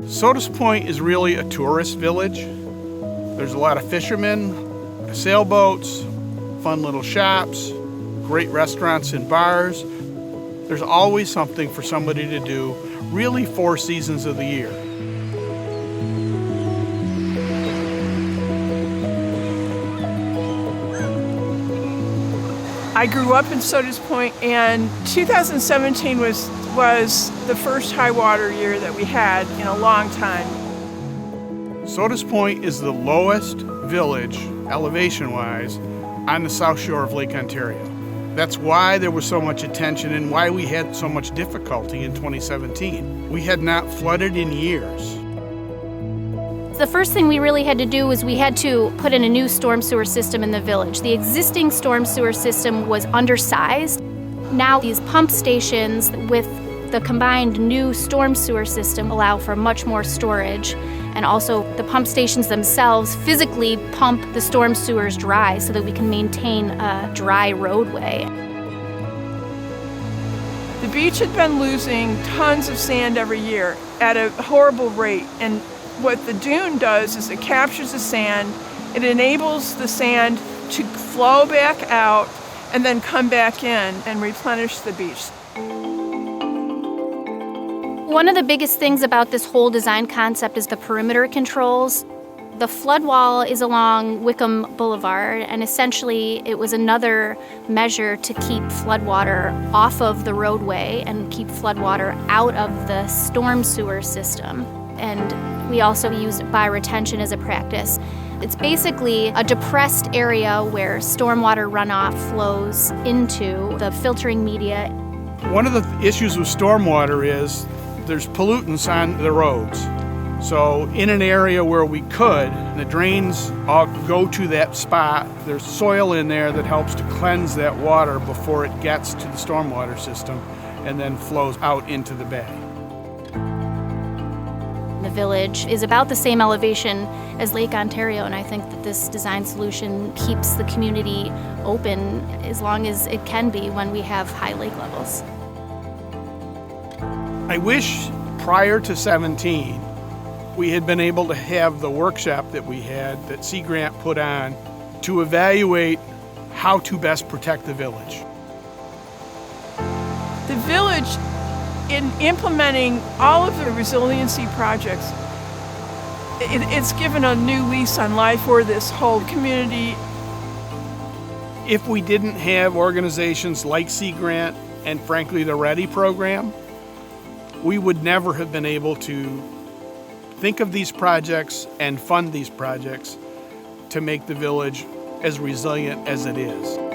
Sodus Point is really a tourist village. There's a lot of fishermen, sailboats, fun little shops, great restaurants and bars. There's always something for somebody to do, really 4 seasons of the year. I grew up in Sodus Point, and 2017 was the first high water year that we had in a long time. Sodus Point is the lowest village, elevation-wise, on the south shore of Lake Ontario. That's why there was so much attention and why we had so much difficulty in 2017. We had not flooded in years. The first thing we really had to do was we had to put in a new storm sewer system in the village. The existing storm sewer system was undersized. Now these pump stations with the combined new storm sewer system allow for much more storage, and also the pump stations themselves physically pump the storm sewers dry so that we can maintain a dry roadway. The beach had been losing tons of sand every year at a horrible rate, and what the dune does is it captures the sand, it enables the sand to flow back out and then come back in and replenish the beach. One of the biggest things about this whole design concept is the perimeter controls. The flood wall is along Wickham Boulevard, and essentially it was another measure to keep floodwater off of the roadway and keep floodwater out of the storm sewer system. And we also used bioretention as a practice. It's basically a depressed area where stormwater runoff flows into the filtering media. One of the issues with stormwater is there's pollutants on the roads. So in an area where we could, the drains all go to that spot. There's soil in there that helps to cleanse that water before it gets to the stormwater system and then flows out into the bay. The village is about the same elevation as Lake Ontario, and I think that this design solution keeps the community open as long as it can be when we have high lake levels. I wish prior to 17 we had been able to have the workshop that we had that Sea Grant put on to evaluate how to best protect the village. The village, in implementing all of the resiliency projects, it's given a new lease on life for this whole community. If we didn't have organizations like Sea Grant and frankly the READY program, we would never have been able to think of these projects and fund these projects to make the village as resilient as it is.